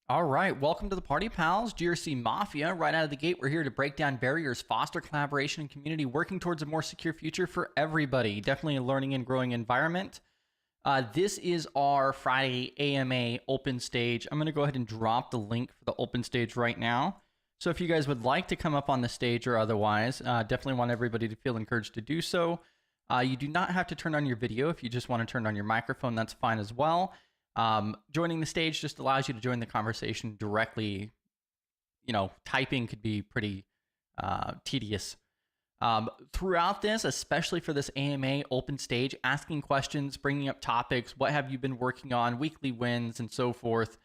All right, welcome to the party, pals. GRC Mafia. Right out of the gate, we're here to break down barriers, foster collaboration and community, working towards a more secure future for everybody. Definitely a learning and growing environment. This is our Friday AMA open stage. I'm going to go ahead and drop the link for the open stage right now. So if you guys would like to come up on the stage or otherwise, definitely want everybody to feel encouraged to do so. You do not have to turn on your video. If you just want to turn on your microphone, that's fine as well. Joining the stage just allows you to join the conversation directly. Typing could be pretty tedious. Throughout this, especially for this AMA open stage, asking questions, bringing up topics, what have you been working on, weekly wins, and so forth,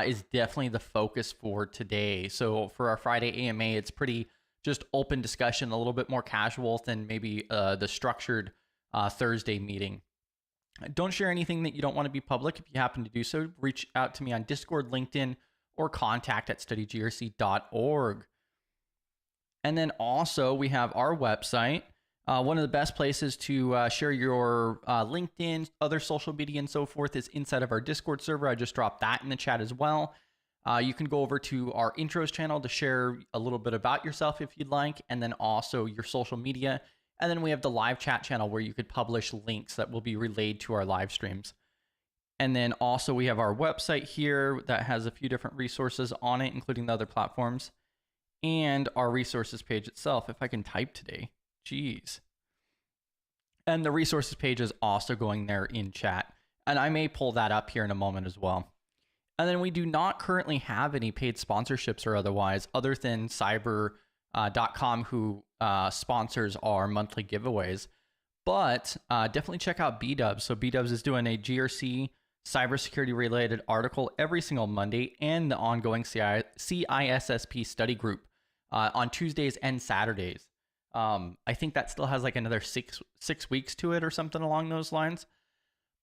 is definitely the focus for today. So for our Friday AMA, it's pretty just open discussion, a little bit more casual than maybe the structured Thursday meeting. Don't share anything that you don't want to be public. If you happen to do so, reach out to me on Discord, LinkedIn, or contact@studygrc.org. And then also we have our website. One of the best places to share your LinkedIn, other social media, and so forth is inside of our Discord server. I just dropped that in the chat as well. You can go over to our intros channel to share a little bit about yourself if you'd like, and then also your social media. And then we have the live chat channel where you could publish links that will be relayed to our live streams. And then also we have our website here that has a few different resources on it, including the other platforms, and our resources page itself. If I can type today, geez. And the resources page is also going there in chat. And I may pull that up here in a moment as well. And then we do not currently have any paid sponsorships or otherwise, other than Cyber.com, who sponsors our monthly giveaways. But definitely check out B-Dubs. So B-Dubs is doing a GRC cybersecurity related article every single Monday, and the ongoing CISSP study group on Tuesdays and Saturdays. I think that still has like another six weeks to it or something along those lines.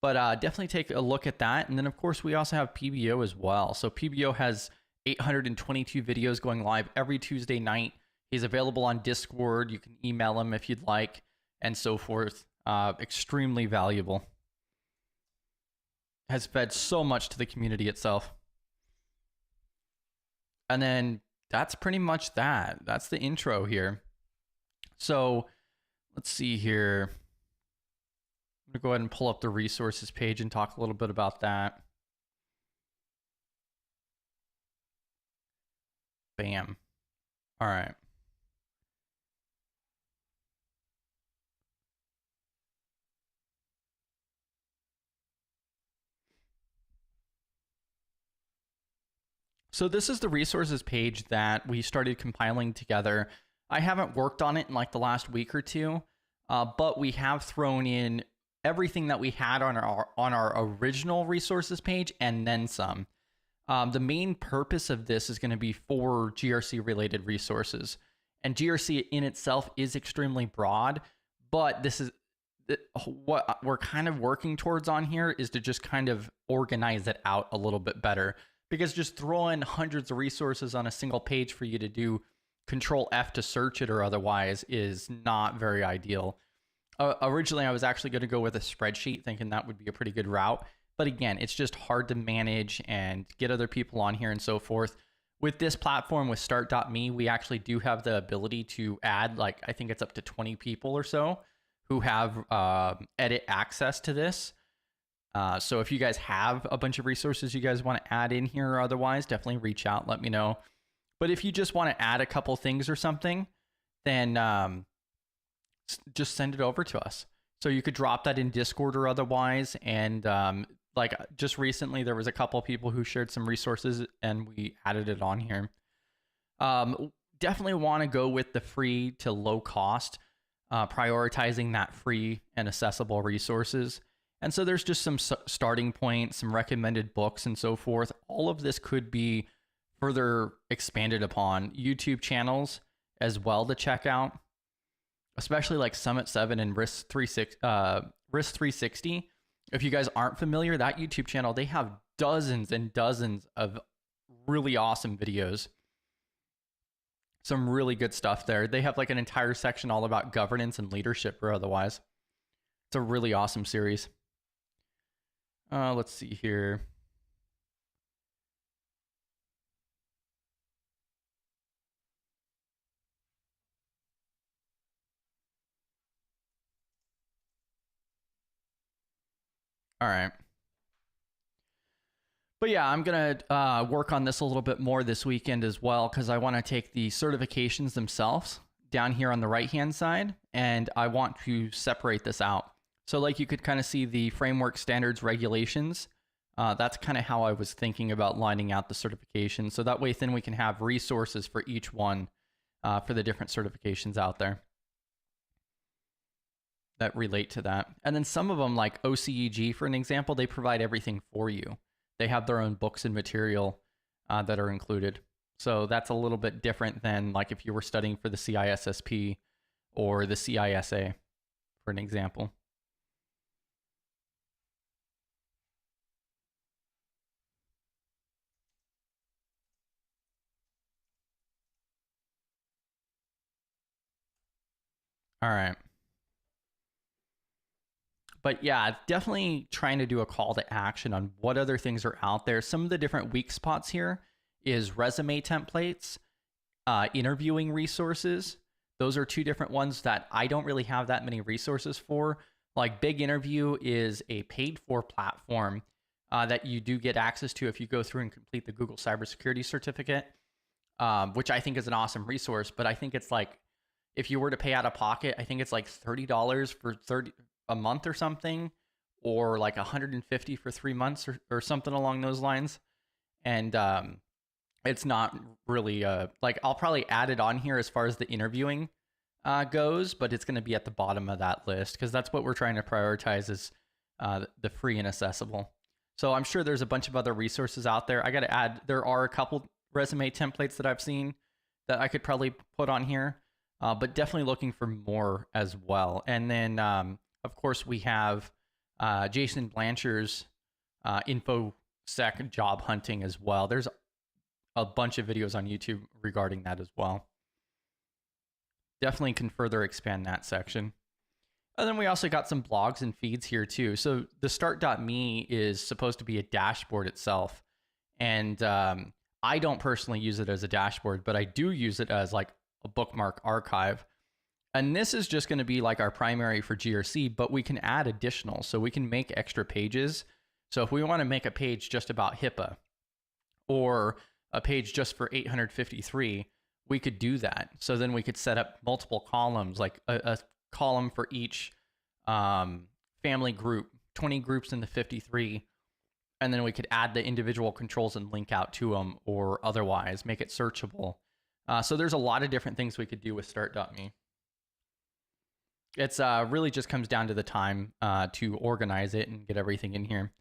But definitely take a look at that. And then, of course, we also have PBO as well. So PBO has 822 videos going live every Tuesday night. He's available on Discord. You can email him if you'd like, and so forth. Extremely valuable. Has fed so much to the community itself. And then that's pretty much that. That's the intro here. So let's see here. I'm going to go ahead and pull up the resources page and talk a little bit about that. Bam. All right. So this is the resources page that we started compiling together. I haven't worked on it in like the last week or two, but we have thrown in everything that we had on our original resources page and then some. The main purpose of this is going to be for GRC related resources. And GRC in itself is extremely broad, but this is what we're kind of working towards on here is to just kind of organize it out a little bit better. Because just throwing hundreds of resources on a single page for you to do Control F to search it or otherwise is not very ideal. Originally, I was actually going to go with a spreadsheet, thinking that would be a pretty good route. But again, it's just hard to manage and get other people on here and so forth. With this platform, with Start.me, we actually do have the ability to add, like, I think it's up to 20 people or so who have edit access to this. So if you guys have a bunch of resources you guys want to add in here or otherwise, definitely reach out, let me know. But if you just want to add a couple things or something, then just send it over to us. So you could drop that in Discord or otherwise. And like just recently, there was a couple people who shared some resources and we added it on here. Definitely want to go with the free to low cost, prioritizing that free and accessible resources. And so there's just some starting points, some recommended books and so forth. All of this could be further expanded upon. YouTube channels as well to check out, especially like Summit 7 and Risk 360. If you guys aren't familiar, that YouTube channel, they have dozens and dozens of really awesome videos. Some really good stuff there. They have like an entire section all about governance and leadership or otherwise. It's a really awesome series. Let's see here. All right. But yeah, I'm going to work on this a little bit more this weekend as well, because I want to take the certifications themselves down here on the right-hand side, and I want to separate this out. So like you could kind of see the framework standards regulations. That's kind of how I was thinking about lining out the certifications. So that way then we can have resources for each one for the different certifications out there that relate to that. And then some of them, like OCEG, for an example, they provide everything for you. They have their own books and material that are included. So that's a little bit different than like if you were studying for the CISSP or the CISA, for an example. All right. But yeah, definitely trying to do a call to action on what other things are out there. Some of the different weak spots here is resume templates, interviewing resources. Those are two different ones that I don't really have that many resources for. Like Big Interview is a paid for platform that you do get access to if you go through and complete the Google Cybersecurity Certificate, which I think is an awesome resource. But I think it's like, if you were to pay out of pocket, I think it's like $30 for a month or something, or like $150 for 3 months or something along those lines. And it's not really like, I'll probably add it on here as far as the interviewing goes, but it's going to be at the bottom of that list because that's what we're trying to prioritize is the free and accessible. So I'm sure there's a bunch of other resources out there. I got to add, there are a couple resume templates that I've seen that I could probably put on here, but definitely looking for more as well. And then, of course, we have Jason Blanchard's InfoSec job hunting as well. There's a bunch of videos on YouTube regarding that as well. Definitely can further expand that section. And then we also got some blogs and feeds here too. So the start.me is supposed to be a dashboard itself. And I don't personally use it as a dashboard, but I do use it as like a bookmark archive. And this is just going to be like our primary for GRC, but we can add additional. So we can make extra pages. So if we want to make a page just about HIPAA or a page just for 853, we could do that. So then we could set up multiple columns, like a column for each family group, 20 groups in the 53. And then we could add the individual controls and link out to them or otherwise make it searchable. So there's a lot of different things we could do with start.me. It's really just comes down to the time to organize it and get everything in here.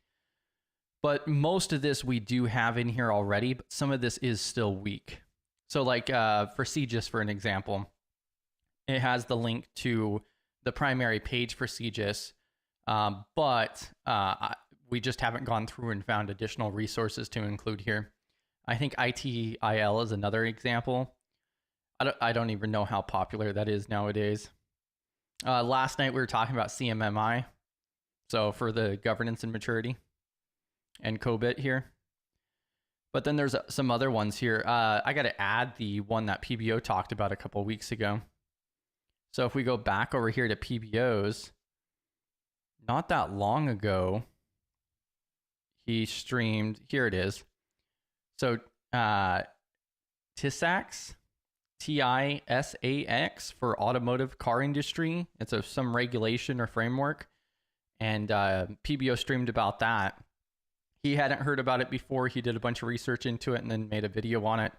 But most of this we do have in here already, but some of this is still weak. So like for CGIS, for an example, it has the link to the primary page for CGIS, but we just haven't gone through and found additional resources to include here. I think ITIL is another example. I don't even know how popular that is nowadays. Last night we were talking about CMMI, so for the governance and maturity, and COBIT here. But then there's some other ones here. I got to add the one that PBO talked about a couple weeks ago. So if we go back over here to PBOs, not that long ago, he streamed, here it is. So TISAX, TISAX for automotive car industry. It's some regulation or framework. And PBO streamed about that. He hadn't heard about it before. He did a bunch of research into it and then made a video on it.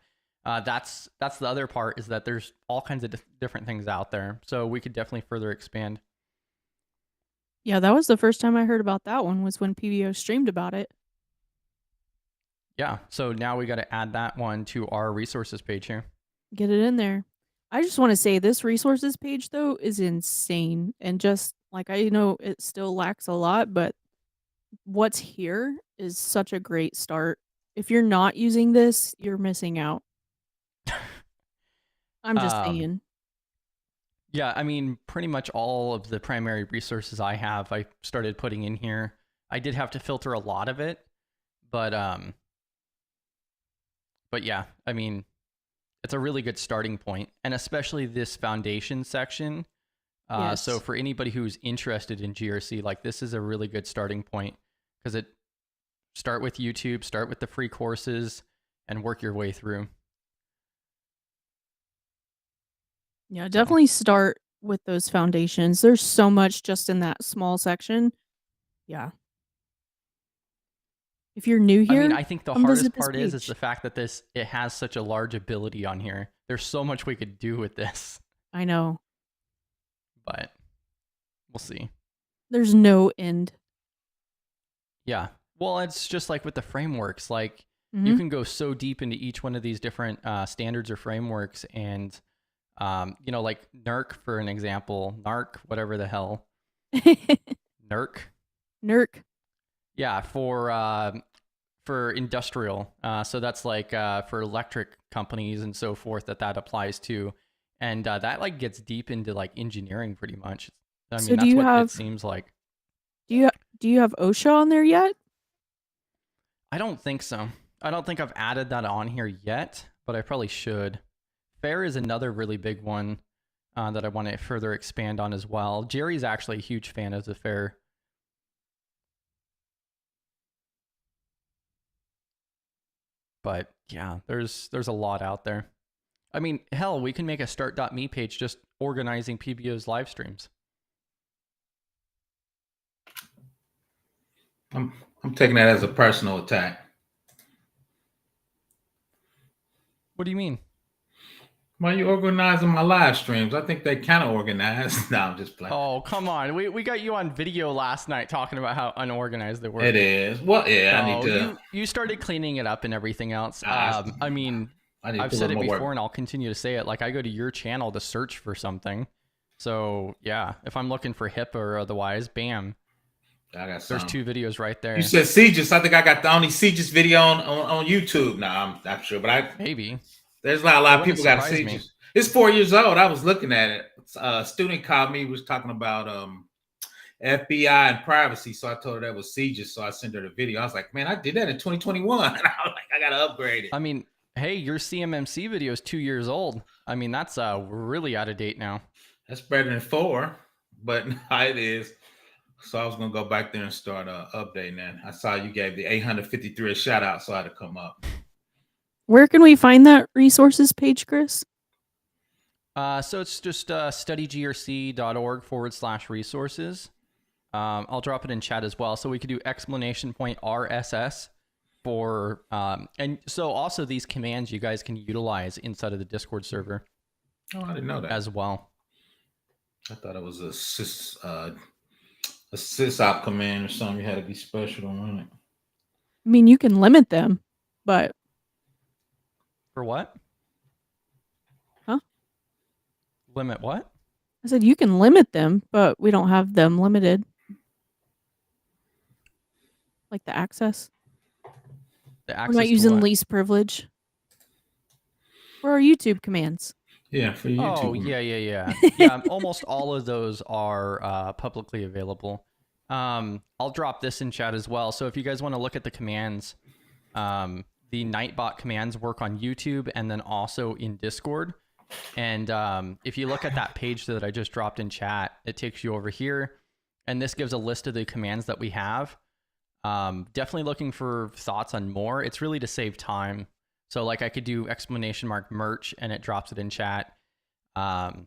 That's the other part, is that there's all kinds of different things out there. So we could definitely further expand. Yeah, that was the first time I heard about that one, was when PBO streamed about it. Yeah, so now we got to add that one to our resources page here. Get it in there. I just want to say this resources page, though, is insane. And just like, I know it still lacks a lot, but what's here is such a great start. If you're not using this, you're missing out. I'm just saying. Yeah, I mean, pretty much all of the primary resources I have, I started putting in here. I did have to filter a lot of it, but yeah, I mean, it's a really good starting point, and especially this foundation section. Yes. So for anybody who's interested in GRC, like, this is a really good starting point because it start with YouTube, start with the free courses, and work your way through. Yeah, definitely start with those foundations. There's so much just in that small section. Yeah. If you're new I mean, here, I think the come hardest visit this part is the page. fact that it has such a large ability on here. There's so much we could do with this, I know. but we'll see. There's no end. Yeah. Well, it's just like with the frameworks. Like you Mhm. can go so deep into each one of these different standards or frameworks, and like NERC for an example, NARC, whatever the hell, NERC. Nerk. Yeah, for industrial. So that's like for electric companies and so forth that applies to, and that like gets deep into like engineering pretty much. I So mean, do that's you what it have seems like. do you have OSHA on there yet? I don't think so. I don't think I've added that on here yet, but I probably should. FAIR is another really big one that I want to further expand on as well. Jerry's actually a huge fan of the FAIR. But yeah, there's a lot out there. I mean, hell, we can make a start.me page just organizing PBO's live streams. I'm taking that as a personal attack. What do you mean? Why are you organizing my live streams? I think they kind of organized. No, I'm just playing. Oh, come on. We got you on video last night talking about how unorganized they were. It is. Well, yeah, I need to. You started cleaning it up and everything else. I mean, I've said it before and I'll continue to say it. Like I go to your channel to search for something. So yeah, if I'm looking for HIPAA or otherwise, bam. I got There's 2 videos right there. You said Sieges. I think I got the only Sieges video on YouTube. No, I'm not sure, but maybe. There's not a lot of people got Sieges. It's 4 years old. I was looking at it. A student called me, was talking about FBI and privacy. So I told her that was Sieges. So I sent her the video. I was like, man, I did that in 2021. And I was like, I gotta upgrade it. I mean, hey, your CMMC video is 2 years old. I mean, that's really out of date now. That's better than 4, but it is. So I was gonna go back there and start updating that. I saw you gave the 853 a shout out, so I had to come up. Where can we find that resources page, Chris? So it's just studygrc.org/resources. I'll drop it in chat as well. So we could do exclamation point RSS for, and so also these commands you guys can utilize inside of the Discord server. Oh, I didn't know that as well. I thought it was a sysop command or something. You had to be special to run it. I mean, you can limit them, but for what? Huh? Limit what? I said you can limit them, but we don't have them limited. Like the access. The access. We're not using least privilege. For our YouTube commands. Yeah, for YouTube. Oh, yeah. Almost all of those are publicly available. I'll drop this in chat as well. So if you guys want to look at the commands, the Nightbot commands work on YouTube and then also in Discord. And if you look at that page that I just dropped in chat, it takes you over here. And this gives a list of the commands that we have. Definitely looking for thoughts on more. It's really to save time. So like I could do !merch and it drops it in chat. And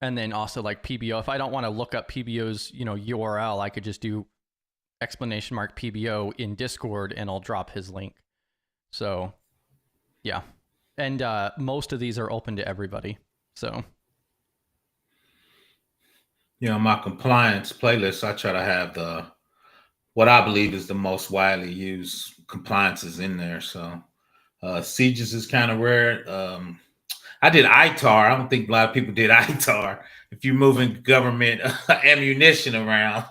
then also like PBO. If I don't want to look up PBO's, URL, I could just do !PBO in Discord and I'll drop his link. So yeah. And most of these are open to everybody. So my compliance playlist, I try to have what I believe is the most widely used compliances in there. So Sieges is kind of rare. I did ITAR. I don't think a lot of people did ITAR. If you're moving government ammunition around,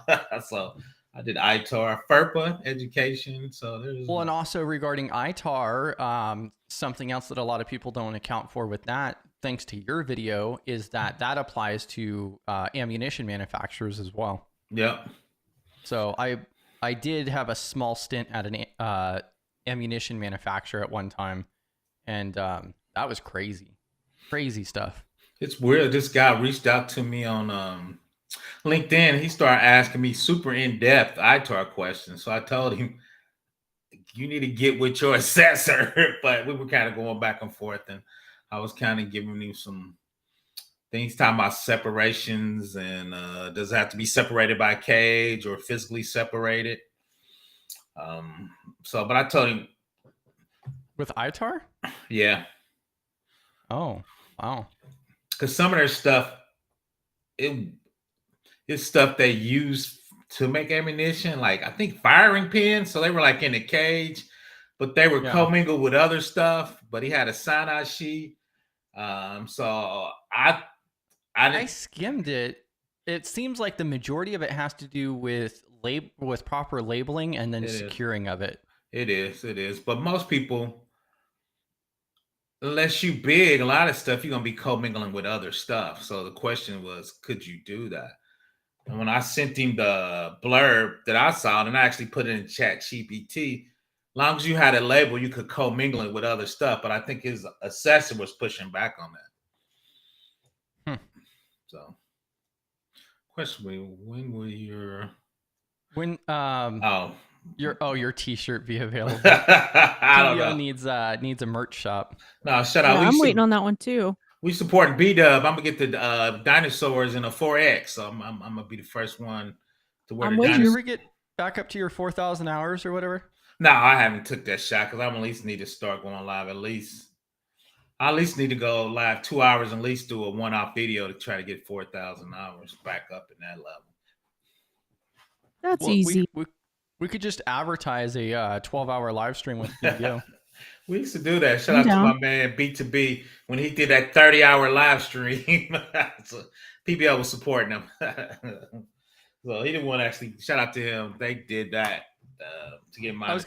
so I did ITAR, FERPA education. So there's and also regarding ITAR, something else that a lot of people don't account for with that, thanks to your video, is that applies to ammunition manufacturers as well. Yep. So I did have a small stint at an ammunition manufacturer at one time, and that was crazy stuff. It's weird. This guy reached out to me on LinkedIn, he started asking me super in-depth ITAR questions. So I told him, you need to get with your assessor. But we were kind of going back and forth, and I was kind of giving him some things talking about separations and does it have to be separated by a cage or physically separated? But I told him, With ITAR? yeah, Oh, wow. because some of their stuff, it's stuff they use to make ammunition, like I think firing pins. So they were like in a cage, but they were commingled with other stuff. But he had a cyanide sheet. So I skimmed it. It seems like the majority of it has to do with proper labeling and then securing of it. It is. But most people, unless you big, a lot of stuff you're gonna be commingling with other stuff. So the question was, could you do that? And when I sent him the blurb that I saw, and I actually put it in Chat GPT, as long as you had a label, you could commingle it with other stuff. But I think his assessor was pushing back on that. So, question: when will your your T-shirt be available? I don't know. needs a merch shop. No, shut up. I'm waiting on that one too. We supporting B-Dub. I'm gonna get the dinosaurs in a 4X. So I'm gonna be the first one to wear the dinosaurs. Did you ever get back up to your 4,000 hours or whatever? No, I haven't took that shot because I at least need to start going live. I at least need to go live 2 hours and at least do a one-off video to try to get 4,000 hours back up in that level. That's easy. We could just advertise a 12-hour live stream with PBO. We used to do that. Shout out to my man B2B when he did that 30-hour live stream. So PBO was supporting him. So he didn't want to actually. Shout out to him. They did that to get my. I was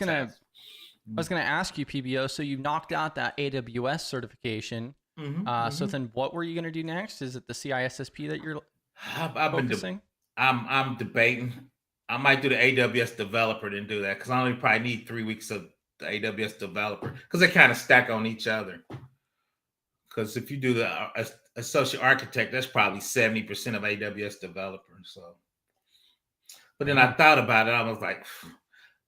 gonna ask you, PBO. So you knocked out that AWS certification. So then, what were you gonna do next? Is it the CISSP that you're focusing? I'm debating. I might do the AWS developer and do that because I only probably need 3 weeks of the AWS developer because they kind of stack on each other. Because if you do the associate architect, that's probably 70% of AWS developers. So, but then I thought about it. I was like,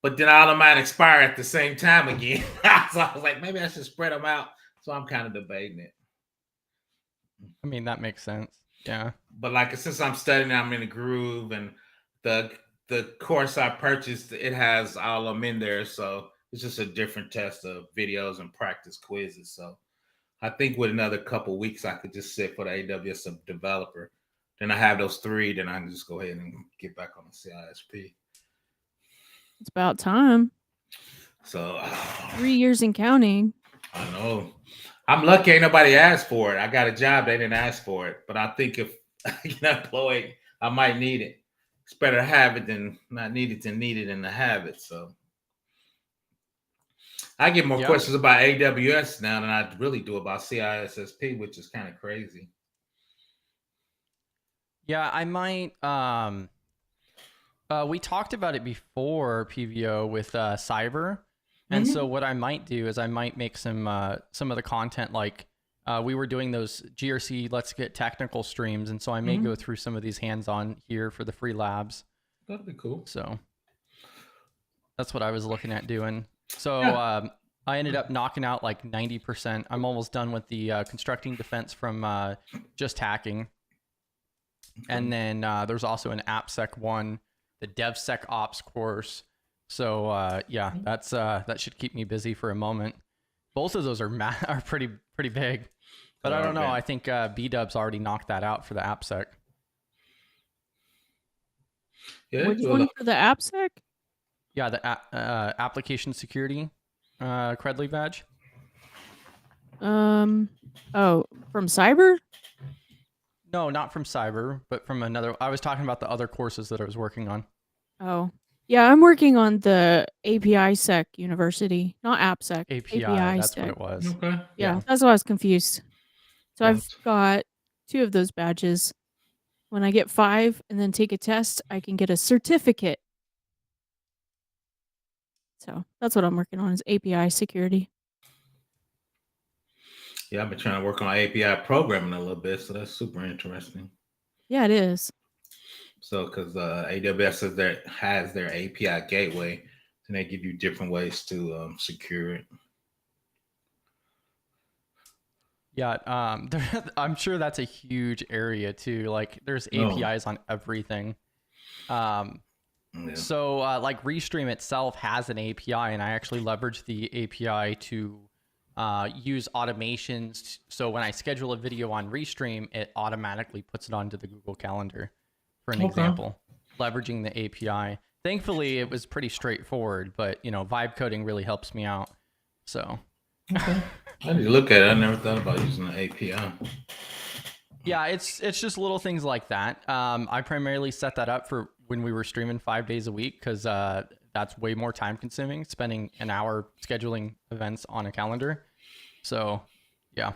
but then all of mine expire at the same time again. So I was like, maybe I should spread them out. So I'm kind of debating it. I mean, that makes sense. Yeah. But like since I'm studying, I'm in a groove, and the course I purchased, it has all of them in there. So it's just a different test of videos and practice quizzes. So I think with another couple weeks, I could just sit for the AWS developer. Then I have those 3. Then I can just go ahead and get back on the CISP. It's about time. So 3 years and counting. I know. I'm lucky ain't nobody asked for it. I got a job. They didn't ask for it. But I think if I get employed, I might need it. It's better to have it than not need it than need it and to have it. So I get more questions about AWS now than I really do about CISSP, which is kind of crazy. Yeah, I might. We talked about it before, PVO, with cyber. And so what I might do is I might make some of the content like we were doing those GRC Let's Get Technical streams. And so I may go through some of these hands-on here for the free labs. That'd be cool. So that's what I was looking at doing. So I ended up knocking out like 90%. I'm almost done with the constructing defense from just hacking. And then there's also an AppSec 1, the DevSecOps course. So yeah, that should keep me busy for a moment. Both of those are pretty big, but I don't know. I think B-Dub's already knocked that out for the AppSec. Yeah, which one for the AppSec? Yeah, the application security Credly badge. Oh, from cyber? No, not from cyber, but from another. I was talking about the other courses that I was working on. Oh, yeah, I'm working on the API Sec University, not AppSec. API that's Sec. what it was. Okay. Yeah, that's why I was confused. So I've got 2 of those badges. When I get 5 and then take a test, I can get a certificate. So that's what I'm working on is API security. Yeah, I've been trying to work on API programming a little bit, so that's super interesting. Yeah, it is. So because AWS has their API gateway, and they give you different ways to secure it. Yeah, I'm sure that's a huge area too. Like, there's APIs on everything. Yeah. So like Restream itself has an API, and I actually leverage the API to use automations. So when I schedule a video on Restream, it automatically puts it onto the Google Calendar, for an example, leveraging the API. Thankfully, it was pretty straightforward, but vibe coding really helps me out. So Okay. I need to look at it. I never thought about using the API. yeah, it's just little things like that. I primarily set that up for when we were streaming 5 days a week, because that's way more time consuming, spending an hour scheduling events on a calendar. So yeah.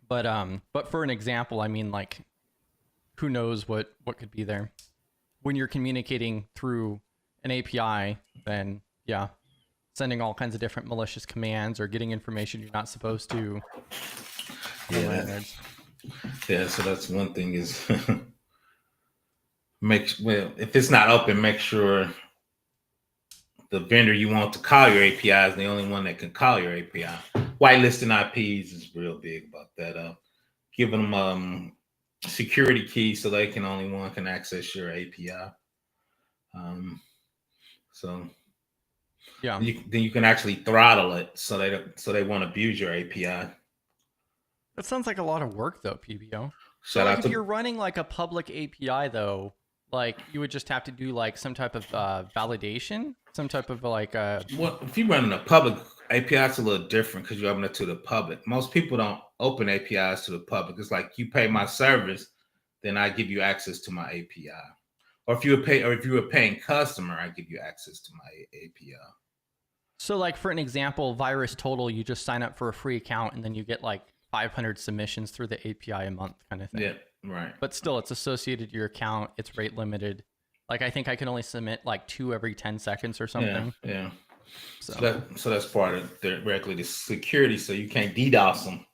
But for an example, I mean, like, who knows what could be there when you're communicating through an API? Then yeah, sending all kinds of different malicious commands or getting information you're not supposed to. Yeah, so that's one thing is if it's not open, make sure the vendor you want to call your API is the only one that can call your API. Whitelisting IPs is real big about that. Giving them security keys so they can only one can access your API. So yeah, then you can actually throttle it so they won't abuse your API. That sounds like a lot of work though, PBO. So like if you're running like a public API though, like you would just have to do like some type of validation, some type of like well, if you're running a public API, it's a little different because you open it to the public. Most people don't open APIs to the public. It's like you pay my service, then I give you access to my API. Or if you're a paying customer, I give you access to my API. So like for an example, Virus Total, you just sign up for a free account and then you get like 500 submissions through the API a month kind of thing. Yeah, right. But still, it's associated to your account. It's rate limited. Like I think I can only submit like 2 every 10 seconds or something. Yeah. So that's part of directly the security. So you can't DDoS them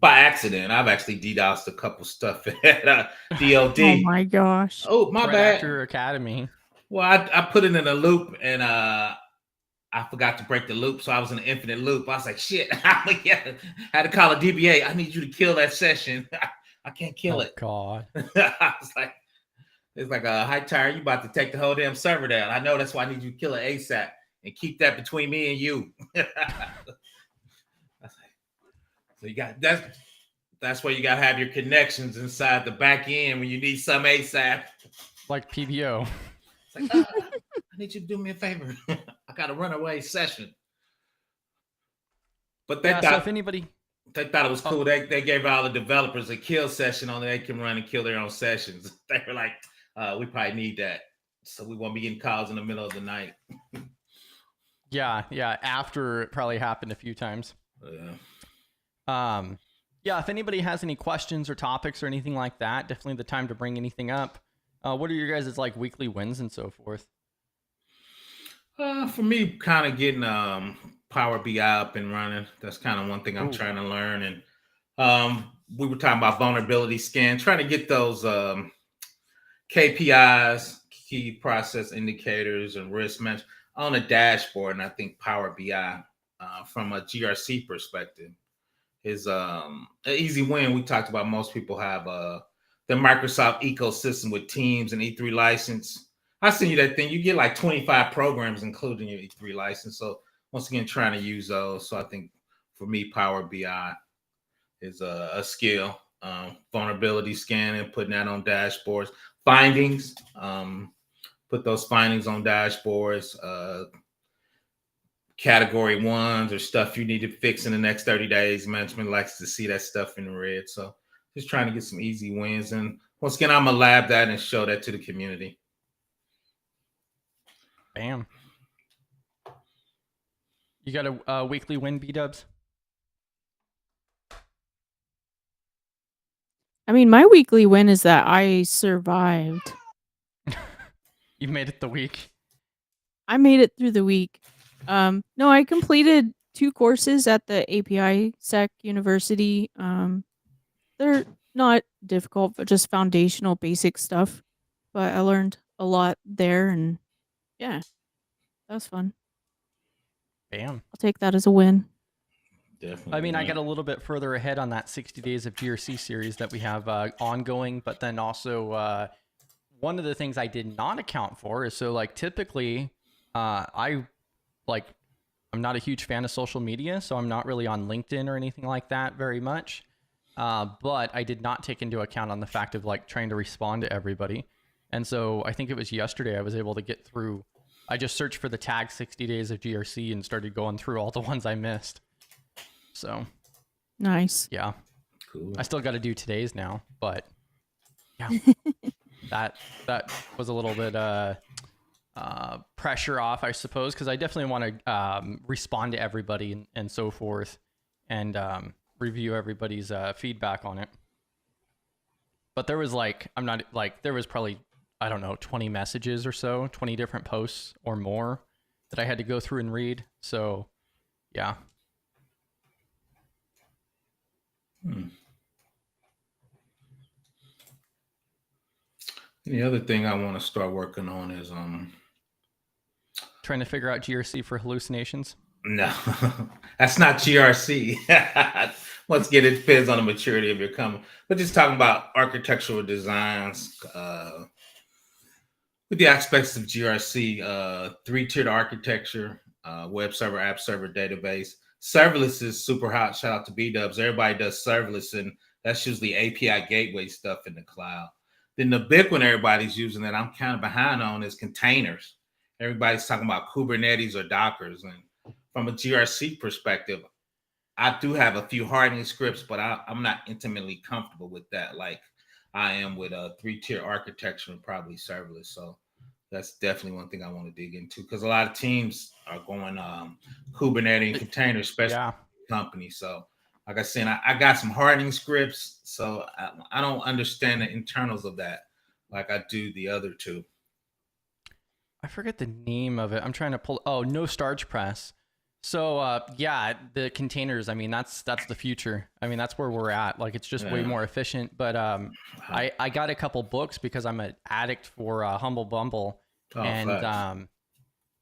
by accident. I've actually DDoSed a couple stuff at DOD. Oh my gosh. Oh, my bad. After Academy. Well, I put it in a loop and I forgot to break the loop, so I was in an infinite loop. I was like, shit. I had to call a DBA. I need you to kill that session. I can't kill it. God. I was like, it's like a high tire. You about to take the whole damn server down. I know, that's why I need you to kill it ASAP and keep that between me and you. So you got that's where you gotta have your connections inside the back end when you need some ASAP. Like PBO. It's like, I need you to do me a favor. I got a runaway session. But they thought it was cool. They gave all the developers a kill session only they can run and kill their own sessions. They were like, we probably need that. So we won't be getting calls in the middle of the night. Yeah. After it probably happened a few times. Yeah, if anybody has any questions or topics or anything like that, definitely the time to bring anything up. What are your guys' like weekly wins and so forth? For me, kind of getting Power BI up and running. That's kind of one thing I'm trying to learn. And we were talking about vulnerability scan, trying to get those KPIs, key process indicators, and risk management on a dashboard. And I think Power BI, from a GRC perspective, is an easy win. We talked about most people have the Microsoft ecosystem with Teams and E3 license. I sent you that thing. You get like 25 programs, including your E3 license. So once again, trying to use those. So I think for me, Power BI is a skill. Vulnerability scanning, putting that on dashboards. Findings, put those findings on dashboards. Category ones or stuff you need to fix in the next 30 days. Management likes to see that stuff in red. So just trying to get some easy wins. And once again, I'm going to lab that and show that to the community. Bam. You got a weekly win, B-dubs? I mean, my weekly win is that I survived. You made it the week. I made it through the week. No, I completed 2 courses at the API Sec University. They're not difficult, but just foundational basic stuff. But I learned a lot there, and yeah, that was fun. Bam. I'll take that as a win. Definitely. I mean, I got a little bit further ahead on that 60 Days of GRC series that we have ongoing, but then also one of the things I did not account for is so like typically I'm not a huge fan of social media, so I'm not really on LinkedIn or anything like that very much. But I did not take into account on the fact of like trying to respond to everybody. And so I think it was yesterday I was able to get through. I just searched for the tag 60 Days of GRC and started going through all the ones I missed. So Nice. yeah, Cool. I still got to do today's now, but yeah, that was a little bit pressure off, I suppose, because I definitely want to respond to everybody and so forth, and review everybody's feedback on it. But there was there was probably, I don't know, 20 messages or so, 20 different posts or more that I had to go through and read. So yeah. The other thing I want to start working on is Trying to figure out GRC for hallucinations. no, that's not GRC. Once again, it depends on the maturity of your company. But just talking about architectural designs, with the aspects of GRC, 3-tiered architecture, web server, app server, database. Serverless is super hot. Shout out to B-dubs. Everybody does serverless, and that's usually API gateway stuff in the cloud. Then the big one everybody's using that I'm kind of behind on is containers. Everybody's talking about Kubernetes or Dockers. And from a GRC perspective, I do have a few hardening scripts, but I'm not intimately comfortable with that like I am with a 3-tier architecture and probably serverless. So that's definitely one thing I want to dig into, because a lot of teams are going Kubernetes and containers, especially companies. So like I said, I got some hardening scripts, so I don't understand the internals of that like I do the other two. I forget the name of it. I'm trying to pull. Oh, no starch press. So yeah, the containers. I mean, that's the future. I mean, that's where we're at. Like, it's just way more efficient. But I got a couple books because I'm an addict for Humble Bumble, and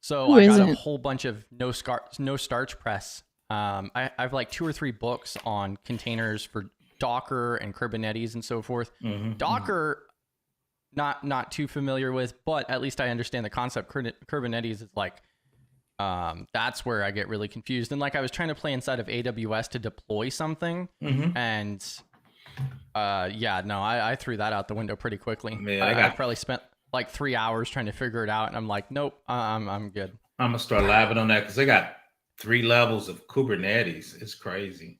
so I got a whole bunch of no starch press. I have like 2 or 3 books on containers for Docker and Kubernetes and so forth. Docker. Not too familiar with, but at least I understand the concept. Kubernetes is like, that's where I get really confused. And like, I was trying to play inside of AWS to deploy something, and I threw that out the window pretty quickly. Man, I probably spent like 3 hours trying to figure it out, and I'm like, nope, I'm good. I'm gonna start labbing on that because they got 3 levels of Kubernetes. It's crazy.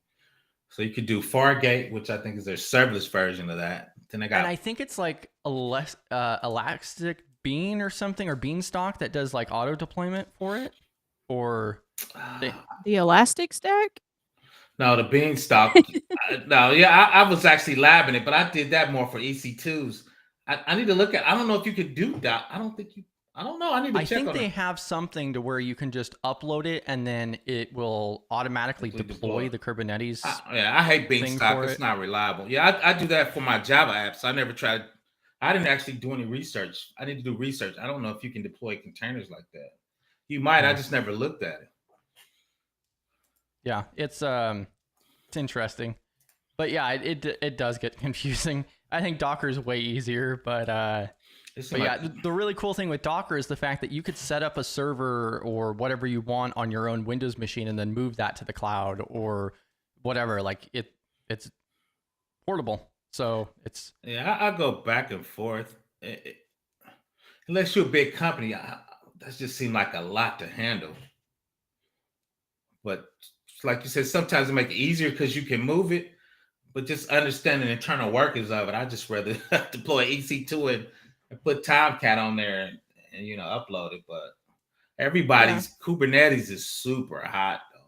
So you could do Fargate, which I think is their serverless version of that. Then I got, and I think it's like Elastic Bean or something, or Beanstalk, that does like auto deployment for it, or the Elastic Stack. No, the Beanstalk. I was actually labbing it, but I did that more for EC2s. I need to look at. I don't know if you could do that. I don't know. I need to check. I think they have something to where you can just upload it and then it will automatically deploy the Kubernetes. I hate Beanstalk. It's not reliable. Yeah, I do that for my Java apps. I never tried. I didn't actually do any research. I need to do research. I don't know if you can deploy containers like that. You might. I just never looked at it. Yeah, it's interesting, but yeah, it does get confusing. I think Docker is way easier, but yeah, the really cool thing with Docker is the fact that you could set up a server or whatever you want on your own Windows machine and then move that to the cloud or whatever. Like it's portable, so it's I go back and forth. Unless you're a big company, that just seems like a lot to handle. But like you said, sometimes it makes it easier because you can move it. But just understanding the internal workings of it, I just rather deploy EC2 and put Tomcat on there and upload it. But everybody's Kubernetes is super hot though.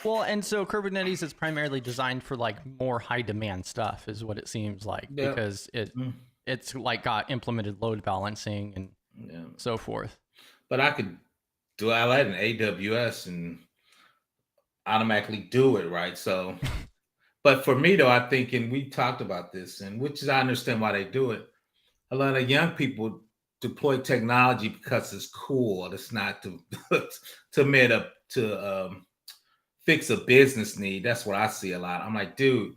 Well, and so Kubernetes is primarily designed for like more high demand stuff, is what it seems like, because it's like got implemented load balancing and so forth. But I could do all that in AWS and automatically do it, right? So But for me though, I think, and we talked about this, and which is I understand why they do it. A lot of young people deploy technology because it's cool. It's not to to made up to fix a business need. That's what I see a lot. I'm like, dude,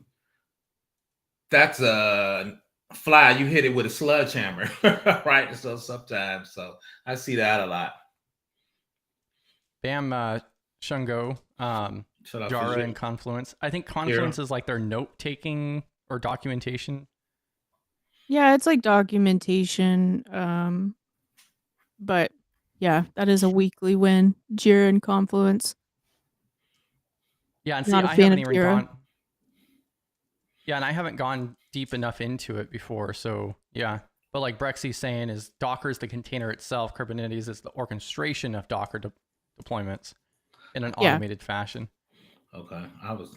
that's a fly. You hit it with a sledgehammer, right? So sometimes, so I see that a lot. Bam, Shungo, Shout out Jara, for and Confluence. I think Confluence is like their note taking or documentation. Yeah, it's like documentation. But yeah, that is a weekly win. Jira and Confluence. Yeah, and see, Not a I fan haven't of even Jira. gone. Yeah, and I haven't gone deep enough into it before. So yeah, but like Brexy's saying, is Docker is the container itself. Kubernetes is the orchestration of Docker deployments in an Yeah. automated fashion. Okay,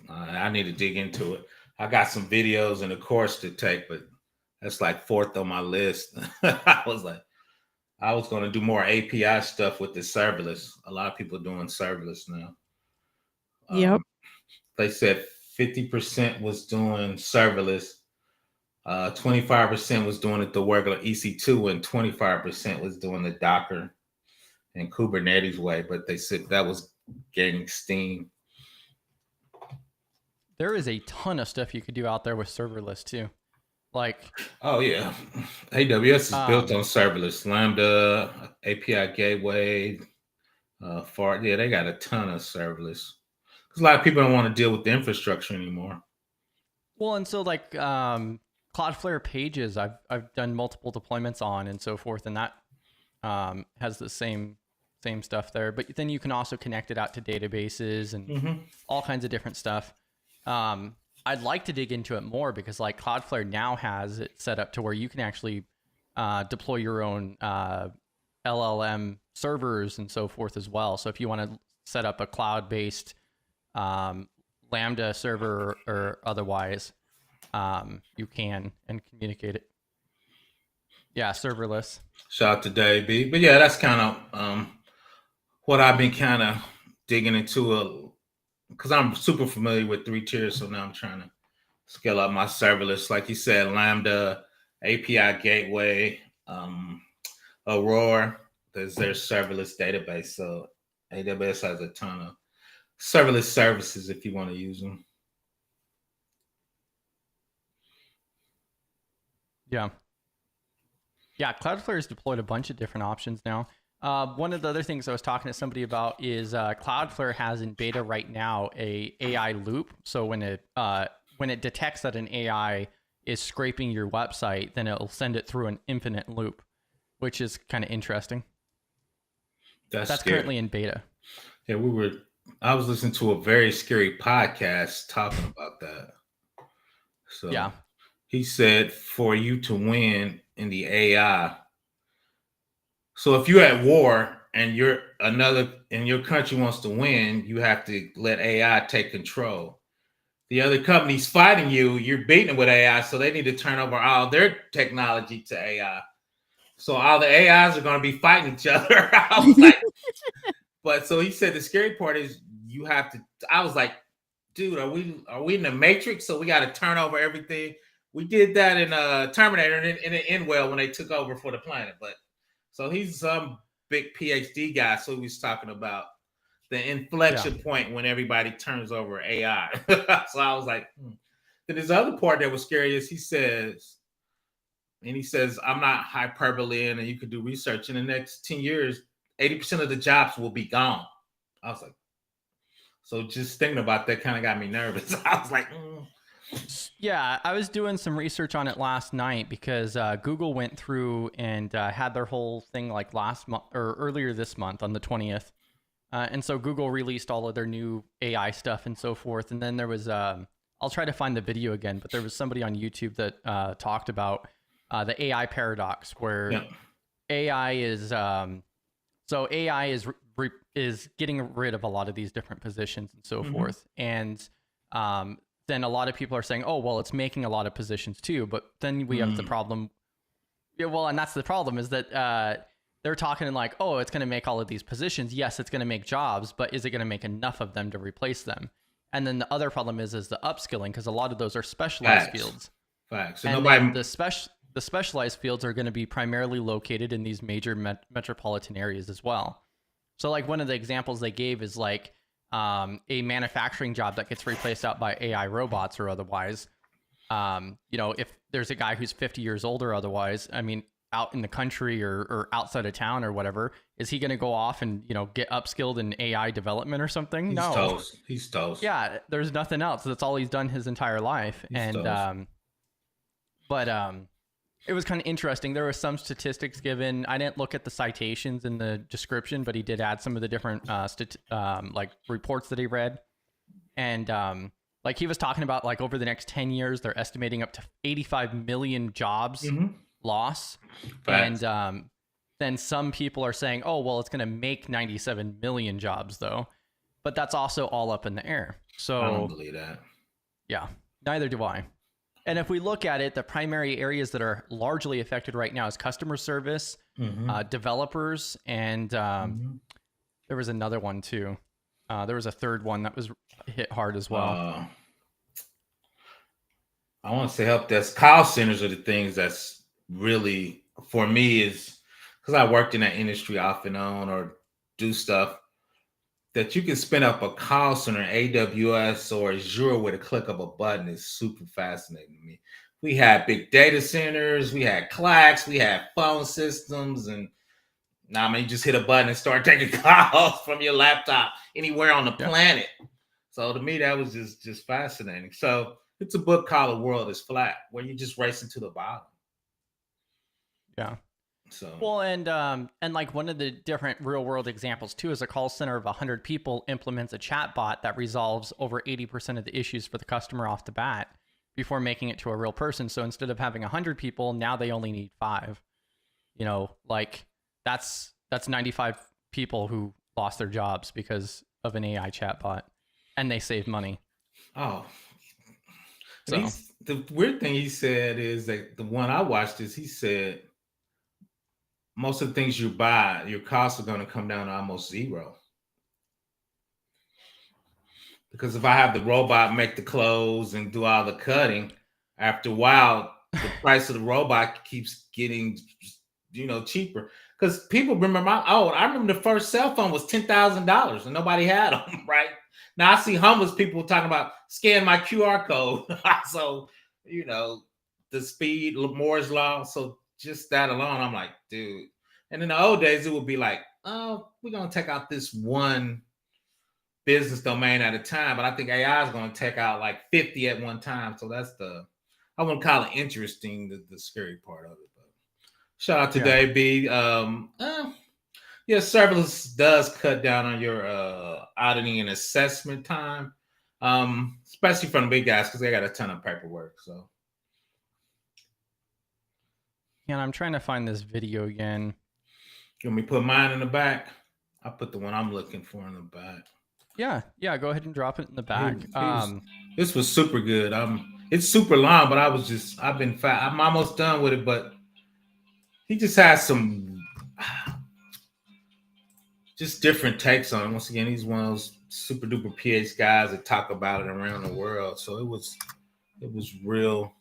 I need to dig into it. I got some videos and a course to take, but that's like fourth on my list. I was going to do more API stuff with the serverless. A lot of people are doing serverless now. Yep. They said 50% was doing serverless, 25% was doing it the regular EC2, and 25% was doing the Docker and Kubernetes way. But they said that was gaining steam. There is a ton of stuff you could do out there with serverless too. Like, oh yeah, AWS is built on serverless, Lambda, API gateway, yeah, they got a ton of serverless because a lot of people don't want to deal with the infrastructure anymore. Well, and so like Cloudflare Pages, I've done multiple deployments on and so forth, and that has the same stuff there. But then you can also connect it out to databases and all kinds of different stuff. I'd like to dig into it more because like Cloudflare now has it set up to where you can actually deploy your own LLM servers and so forth as well. So if you want to set up a cloud-based Lambda server or otherwise, you can and communicate it. Yeah, serverless. Shout out to Dave B. But yeah, that's kind of what I've been kind of digging into because I'm super familiar with 3 tiers. So now I'm trying to scale up my serverless. Like you said, Lambda, API gateway, Aurora, there's their serverless database. So AWS has a ton of serverless services if you want to use them. Yeah. Yeah, Cloudflare has deployed a bunch of different options now. One of the other things I was talking to somebody about is Cloudflare has in beta right now a AI loop. So when it detects that an AI is scraping your website, then it'll send it through an infinite loop, which is kind of interesting. That's currently in beta. Yeah, I was listening to a very scary podcast talking about that. So yeah, he said for you to win in the AI. So if you're at war and your country wants to win, you have to let AI take control. The other company's fighting you, you're beating it with AI, so they need to turn over all their technology to AI. So all the AIs are going to be fighting each other. I was like, but so he said the scary part is you have to. I was like, dude, are we in the Matrix? So we got to turn over everything. We did that in Terminator and in end well when they took over for the planet. But so he's some big PhD guy, so he was talking about the inflection point when everybody turns over AI. So I was like, Then there's the other part that was scary is he says, I'm not hyperbole, and you could do research in the next 10 years, 80% of the jobs will be gone. I was like, so just thinking about that kind of got me nervous. I was like, Yeah, I was doing some research on it last night because Google went through and had their whole thing like last month or earlier this month on the 20th. And so Google released all of their new AI stuff and so forth. And then there was, I'll try to find the video again, but there was somebody on YouTube that talked about the AI paradox where AI is, so AI is getting rid of a lot of these different positions and so forth. And then a lot of people are saying, oh, well, it's making a lot of positions too. But then we have the problem. Yeah, well, and that's the problem is that they're talking like, oh, it's going to make all of these positions. Yes, it's going to make jobs, but is it going to make enough of them to replace them? And then the other problem is the upskilling, because a lot of those are specialized Facts. fields. Facts. So And nobody. then the specialized fields are going to be primarily located in these major metropolitan areas as well. So like one of the examples they gave is like a manufacturing job that gets replaced out by AI robots or otherwise. You know, if there's a guy who's 50 years old or otherwise, I mean, out in the country or outside of town or whatever, is he going to go off and, you know, get upskilled in AI development or something? He's No. toast. He's toast. Yeah, there's nothing else. That's all he's done his entire life. He's And toast. but it was kind of interesting. There were some statistics given. I didn't look at the citations in the description, but he did add some of the different like reports that he read. And like he was talking about, like over the next 10 years, they're estimating up to 85 million jobs loss. Facts. And then some people are saying, oh, well, it's going to make 97 million jobs though. But that's also all up in the air. So I don't believe that. yeah, neither do I. And if we look at it, the primary areas that are largely affected right now is customer service, developers, and there was another one too. There was a third one that was hit hard as well. I want to say help desk. Call centers are the things that's really, for me, is because I worked in that industry off and on or do stuff, that you can spin up a call center in AWS or Azure with a click of a button is super fascinating to me. We had big data centers, we had clacks, we had phone systems, and now I mean, you just hit a button and start taking calls from your laptop anywhere on the planet. So to me, that was just fascinating. So it's a book called "The World Is Flat," where you just racing to the bottom. Yeah. So well, and like one of the different real world examples too is a call center of 100 people implements a chat bot that resolves over 80% of the issues for the customer off the bat before making it to a real person. So instead of having 100 people, now they only need 5. You know, like that's 95 people who lost their jobs because of an AI chatbot, and they save money. Oh, so the weird thing he said is that the one I watched is he said most of the things you buy, your costs are going to come down to almost zero. Because if I have the robot make the clothes and do all the cutting, after a while, the price of the robot keeps getting, cheaper. Because people remember, I remember the first cell phone was $10,000 and nobody had them, right? Now I see homeless people talking about scan my QR code. So, the speed, Moore's law. So just that alone, I'm like, dude. And in the old days, it would be like, oh, we're going to take out this one business domain at a time. But I think AI is going to take out like 50 at one time. So that's I wouldn't call it interesting, the scary part of it. But shout out to Dave B. Serverless does cut down on your auditing and assessment time, especially from the big guys because they got a ton of paperwork. So. Yeah, I'm trying to find this video again. You want me to put mine in the back? I'll put the one I'm looking for in the back. Yeah, go ahead and drop it in the back. This was super good. It's super long, but I've been fat. I'm almost done with it, but he just has some just different takes on it. Once again, he's one of those super duper PhD guys that talk about it around the world. So it was real.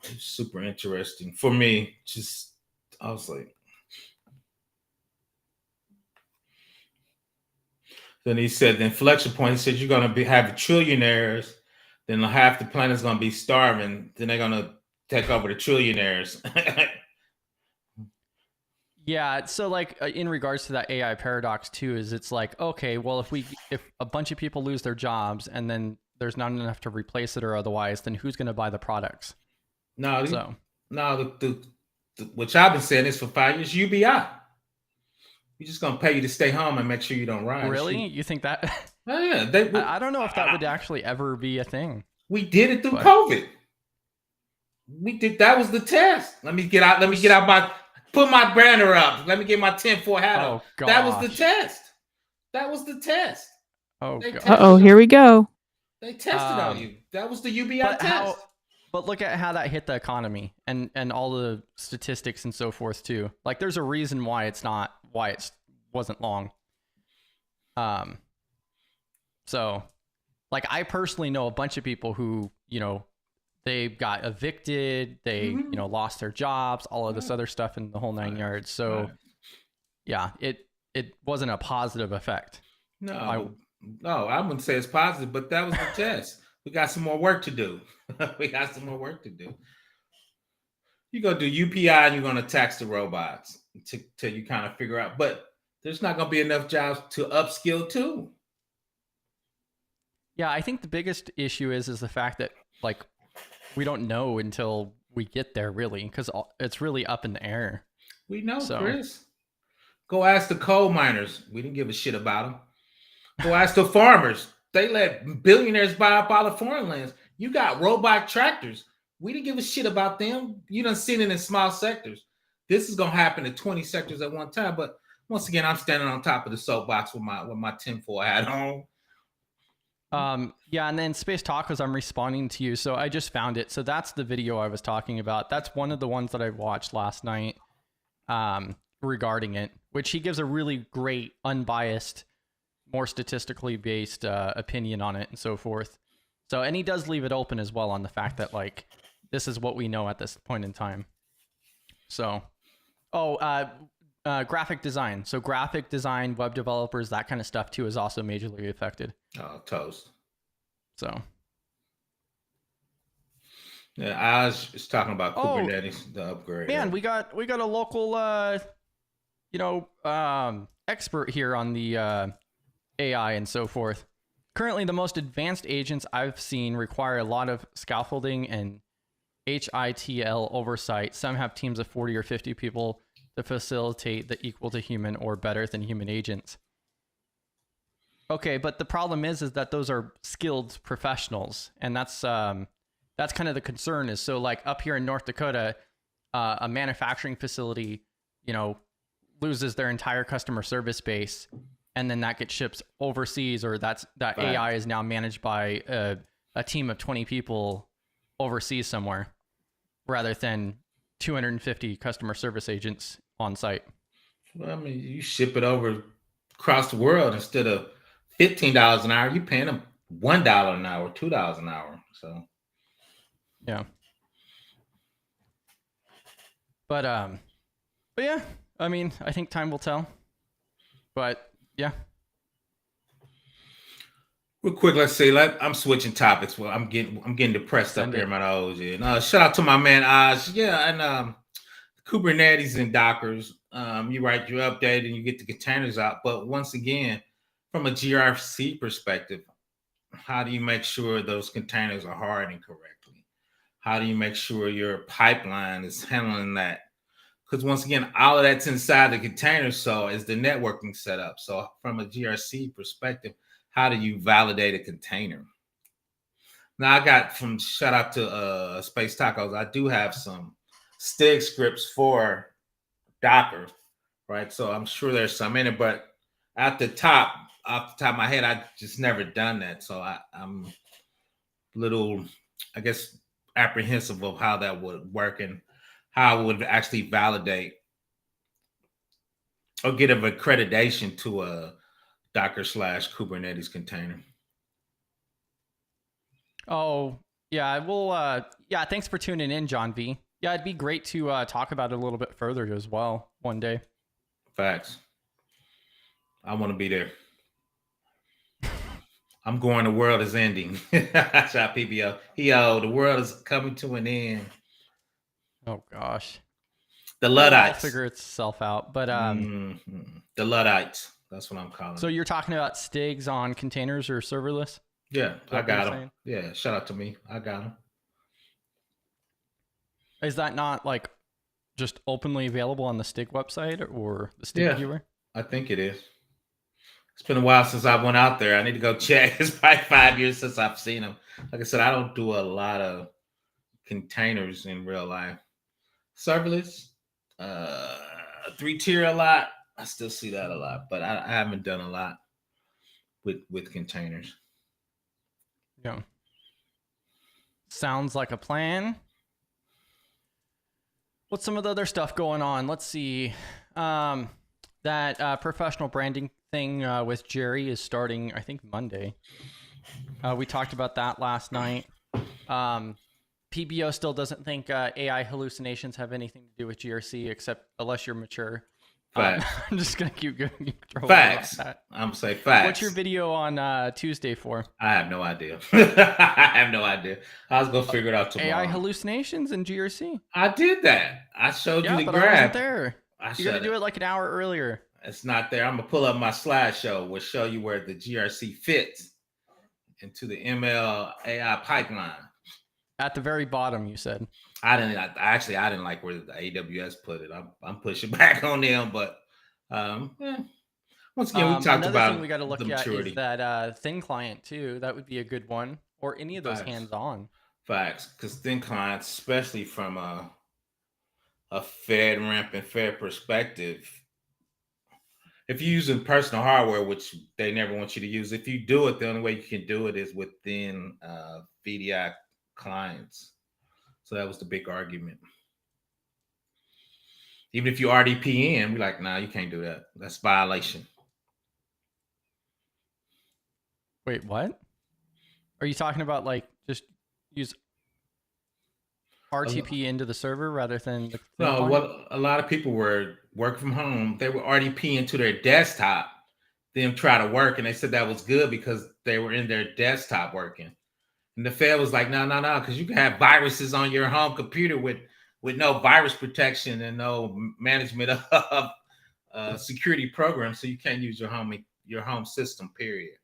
It was super interesting for me. I was like, then he said the inflection point. He said you're going to have trillionaires. Then half the planet's going to be starving. Then they're going to take over the trillionaires. Yeah, so like in regards to that AI paradox too, is it's like, okay, well, if a bunch of people lose their jobs and then there's not enough to replace it or otherwise, then who's going to buy the products? The what y'all been saying is for 5 years, UBI. We're just gonna pay you to stay home and make sure you don't rise. Really? You think that? Oh, yeah, I don't know if that would actually ever be a thing. We did it through COVID. We did. That was the test. Let me get out put my banner up. Let me get my 10-4 hat up. Gosh. That was the test. Oh, God. Uh-oh, here we go. They tested on you. That was the UBI test. But look at how that hit the economy and all the statistics and so forth too. Like there's a reason why it wasn't long. So like I personally know a bunch of people who, they got evicted, they, lost their jobs, all of this other stuff in the whole 9 yards. So yeah, it wasn't a positive effect. No, I wouldn't say it's positive, but that was the test. We got some more work to do. We got some more work to do. You're going to do UPI and you're going to tax the robots till you kind of figure out. But there's not going to be enough jobs to upskill too. Yeah, I think the biggest issue is the fact that like we don't know until we get there, really, because it's really up in the air. We know, Chris. Go ask the coal miners. We didn't give a shit about them. Go ask the farmers. They let billionaires buy up all the foreign lands. You got robot tractors. We didn't give a shit about them. You done seen it in small sectors. This is gonna happen in 20 sectors at one time. But once again, I'm standing on top of the soapbox with my tinfoil hat on. Yeah, and then Space Tacos, I'm responding to you. So I just found it. So that's the video I was talking about. That's one of the ones that I watched last night regarding it, which he gives a really great, unbiased, more statistically based opinion on it and so forth. So, and he does leave it open as well on the fact that like this is what we know at this point in time. So, graphic design. So graphic design, web developers, that kind of stuff too is also majorly affected. Oh, toast. So. Yeah, I was just talking about Kubernetes, the upgrade. Man, we got a local, expert here on the AI and so forth. Currently, the most advanced agents I've seen require a lot of scaffolding and HITL oversight. Some have teams of 40 or 50 people to facilitate the equal to human or better than human agents. Okay, but the problem is that those are skilled professionals, and that's kind of the concern. Is so like up here in North Dakota, a manufacturing facility, loses their entire customer service base, and then that gets shipped overseas, or that right. AI is now managed by a team of 20 people overseas somewhere, rather than 250 customer service agents on site. Well, I mean, you ship it over across the world instead of $15 an hour, you paying them $1 an hour, $2 an hour. So, yeah. But yeah, I mean, I think time will tell. But yeah. Real quick, let's see. I'm switching topics. Well, I'm getting depressed up here in my nose. Yeah. Shout out to my man Oz. Yeah, and Kubernetes and Dockers. You write your update and you get the containers out. But once again, from a GRC perspective, how do you make sure those containers are hardened correctly? How do you make sure your pipeline is handling that? Because once again, all of that's inside the container. So is the networking setup. So from a GRC perspective, how do you validate a container? Now I got shout out to Space Tacos. I do have some Stig scripts for Docker, right? So I'm sure there's some in it, but off the top of my head, I just never done that. So I'm a little, I guess, apprehensive of how that would work and how it would actually validate or get an accreditation to a Docker/Kubernetes container. Oh, yeah. Well, yeah, thanks for tuning in, John V. Yeah, it'd be great to talk about it a little bit further as well one day. Facts. I want to be there. I'm going, the world is ending. Shot PBO. The world is coming to an end. Oh, gosh. The Luddites. It'll figure itself out. But the Luddites. That's what I'm calling. So you're talking about Stigs on containers or serverless? Yeah, I got them. Yeah, shout out to me. I got them. Is that not like just openly available on the Stig website or the Stig viewer? I think it is. It's been a while since I went out there. I need to go check. It's probably 5 years since I've seen them. Like I said, I don't do a lot of containers in real life. Serverless, 3-tier a lot. I still see that a lot, but I haven't done a lot with containers. Yeah. Sounds like a plan. What's some of the other stuff going on? Let's see. That professional branding thing with Jerry is starting, I think, Monday. We talked about that last night. PBO still doesn't think AI hallucinations have anything to do with GRC, except unless you're mature. Facts. I'm just gonna keep going. Facts. That. I'm gonna say facts. What's your video on Tuesday for? I have no idea. I have no idea. I was gonna figure it out tomorrow. AI hallucinations in GRC. I did that. I showed you the but graph. I wasn't there. I You got to do it like an hour earlier. It's not there. I'm gonna pull up my slideshow. We'll show you where the GRC fits into the ML AI pipeline. At the very bottom, you said. I didn't like where the AWS put it. I'm pushing back on them, but once again, we talked about thing we got to look at is that thin client too. That would be a good one, or any of those hands-on. Facts, because thin clients, especially from a FedRAMP and Fed perspective, if you're using personal hardware, which they never want you to use, if you do it, the only way you can do it is within VDI clients. So that was the big argument. Even if you RDP in, we're like, nah, you can't do that. That's violation. Wait, what? Are you talking about like just use RTP into the server rather than the no? What a lot of people were working from home. They were RDP into their desktop, then try to work, and they said that was good because they were in their desktop working. And the Fed was like, no, because you can have viruses on your home computer with no virus protection and no management of security programs, so you can't use your home system, period,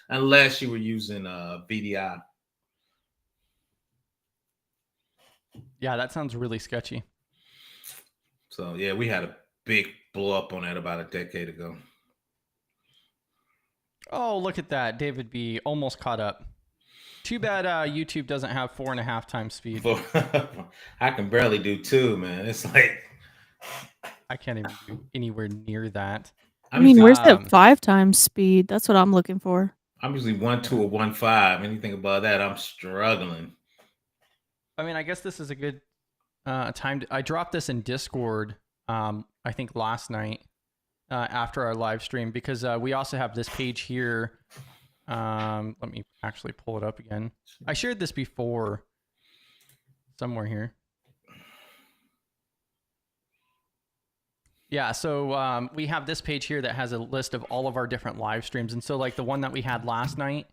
unless you were using VDI. Yeah, that sounds really sketchy. So yeah, we had a big blow up on that about a decade ago. Oh, look at that. David B. almost caught up. Too bad YouTube doesn't have 4.5 times speed. I can barely do 2, man. It's like I can't even do anywhere near that. I mean, where's that 5 times speed? That's what I'm looking for. I'm usually 1.2 or 1.5. Anything above that, I'm struggling. I mean, I guess this is a good time. I dropped this in Discord, I think last night after our live stream, because we also have this page here. Let me actually pull it up again. I shared this before somewhere here. Yeah, so we have this page here that has a list of all of our different live streams. And so like the one that we had last night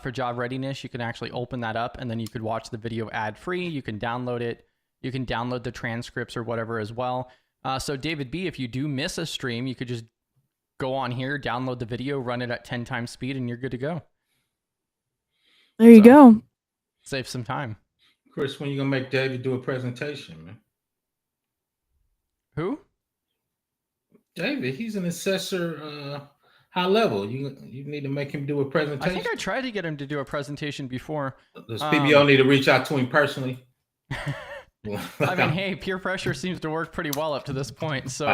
for job readiness, you can actually open that up and then you could watch the video ad free. You can download it. You can download the transcripts or whatever as well. So David B, if you do miss a stream, you could just go on here, download the video, run it at 10 times speed, and you're good to go. There you go. Save some time. Chris, when you gonna make David do a presentation, man? Who? David, he's an assessor, high level. You need to make him do a presentation. I think I tried to get him to do a presentation before. Does PBO need to reach out to him personally? I mean, hey, peer pressure seems to work pretty well up to this point. So,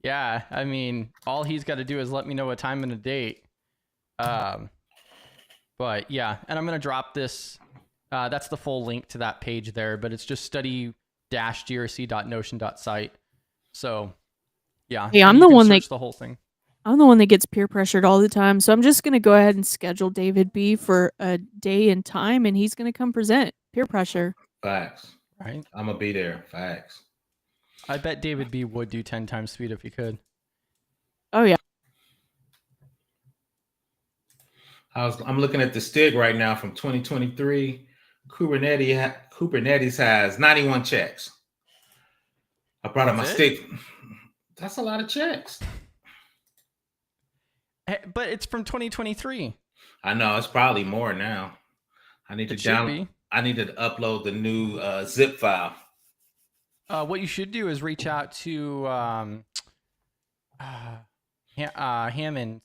yeah, I mean, all he's got to do is let me know a time and a date. But yeah, and I'm going to drop this. That's the full link to that page there, but it's just study-grc.notion.site. So, yeah. Hey, I'm the one that the whole thing. I'm the one that gets peer pressured all the time. So I'm just going to go ahead and schedule David B for a day and time, and he's going to come present. Peer pressure. Facts. Right. I'm going to be there. Facts. I bet David B would do 10 times speed if he could. Oh, yeah. I'm looking at the STIG right now from 2023. Kubernetes has 91 checks. I brought up my stick. That's a lot of checks. But it's from 2023. I know, it's probably more now. I need to upload the new zip file. What you should do is reach out to Hammond.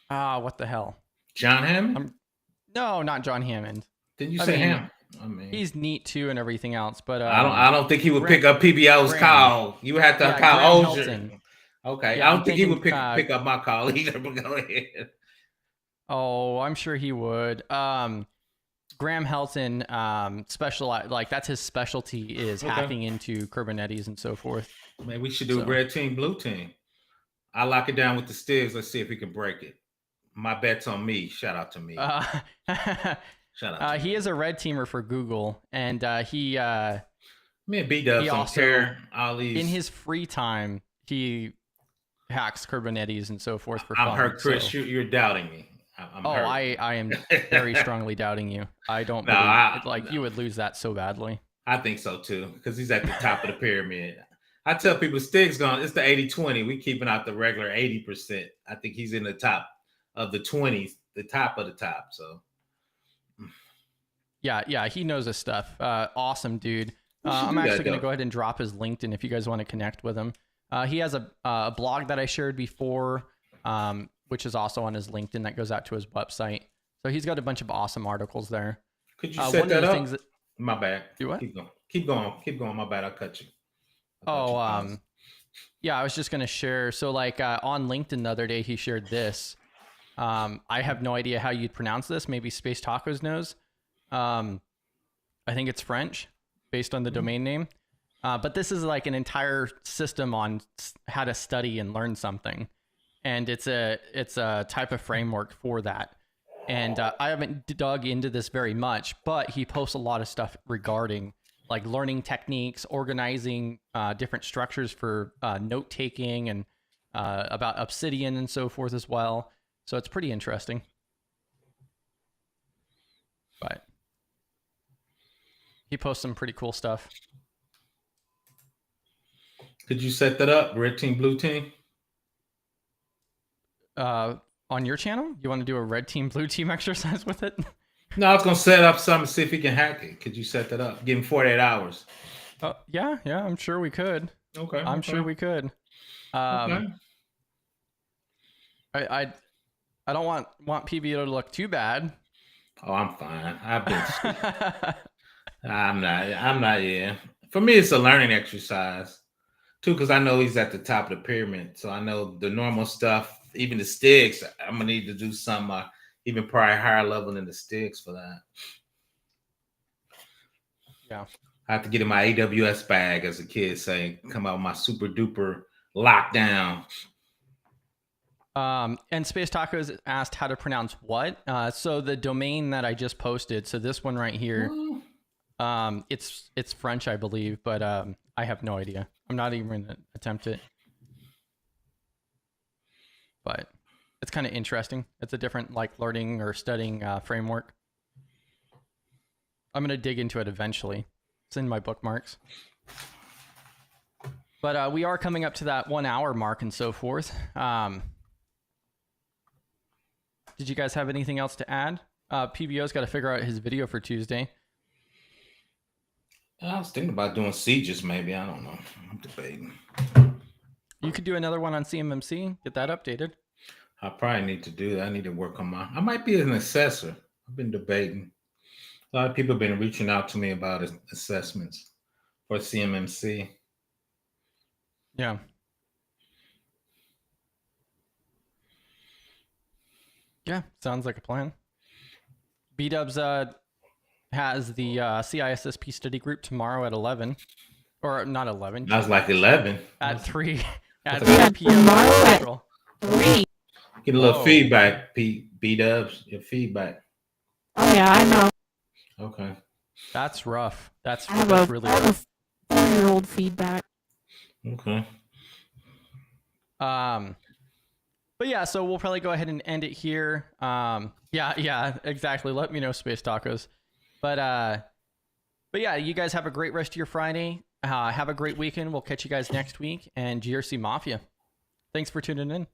What the hell? John Hammond? No, not John Hammond. Didn't you say Hammond? I mean, he's neat too and everything else, but I don't think he would pick up PBO's call. You would have to call Ozier. Okay, yeah, I don't think he would pick up my call either. But go ahead. Oh, I'm sure he would. Graham Helton, like that's his specialty is hacking into Kubernetes and so forth. Man, we should do a red team, blue team. I lock it down with the Stigs. Let's see if we can break it. My bet's on me. Shout out to me. Shout out to he me. is a red teamer for Google, and he Me and B-Dubs he don't also, care. All these. in his free time, he hacks Kubernetes and so forth for I'm fun. hurt, Chris. So. You're doubting me. I'm hurt. I am very strongly doubting you. I don't No, believe like you would lose that so badly. I think so too, because he's at the top of the pyramid. I tell people Stig's gone. It's the 80-20. We keeping out the regular 80%. I think he's in the top of the 20s, the top of the top. So Yeah, he knows his stuff. Awesome dude. I'm do that, actually going to though. go ahead and drop his LinkedIn if you guys want to connect with him. He has a blog that I shared before, which is also on his LinkedIn that goes out to his website. So he's got a bunch of awesome articles there. could you set that up? My bad. Do what? Keep going. My bad. I'll cut you. Yeah, I was just going to share. So like on LinkedIn the other day, he shared this. I have no idea how you'd pronounce this. Maybe Space Tacos knows. I think it's French based on the domain name. But this is like an entire system on how to study and learn something. And it's a type of framework for that. And I haven't dug into this very much, but he posts a lot of stuff regarding like learning techniques, organizing different structures for note taking, and about Obsidian and so forth as well. So it's pretty interesting. But he posts some pretty cool stuff. Could you set that up? Red team, blue team? On your channel? You want to do a red team, blue team exercise with it? No, I was going to set up something, see if he can hack it. Could you set that up? Give him 48 hours. Yeah, I'm sure we could. Okay. I'm sure we could. Okay. I don't want PBO to look too bad. Oh, I'm fine. I'm not, yeah. For me, it's a learning exercise, too, because I know he's at the top of the pyramid. So I know the normal stuff, even the sticks, I'm going to need to do some even probably higher level than the sticks for that. Yeah. I have to get in my AWS bag, as a kid saying, come out with my super duper lockdown. And Space Tacos asked how to pronounce what. So the domain that I just posted, so this one right here, it's French, I believe, but I have no idea. I'm not even going to attempt it. But it's kind of interesting. It's a different like learning or studying framework. I'm going to dig into it eventually. It's in my bookmarks. But we are coming up to that 1 hour mark and so forth. Did you guys have anything else to add? PBO's got to figure out his video for Tuesday. I was thinking about doing sieges, maybe. I don't know. I'm debating. You could do another one on CMMC. Get that updated. I probably need to do that. I need to work on I might be an assessor. I've been debating. A lot of people have been reaching out to me about assessments for CMMC. Yeah. Yeah, sounds like a plan. B-Dubs has the CISSP study group tomorrow at 11. Or not 11. I was like 11. At 3. At Okay. 3 p.m. Central. 3. Get a little Whoa. feedback, B-Dubs. Your feedback. Oh yeah, I know. Okay. That's rough. That's I have really I rough. have a 4-year-old feedback. Okay. But yeah, so we'll probably go ahead and end it here. Yeah, exactly. Let me know, Space Tacos. But yeah, you guys have a great rest of your Friday. Have a great weekend. We'll catch you guys next week. And GRC Mafia. Thanks for tuning in.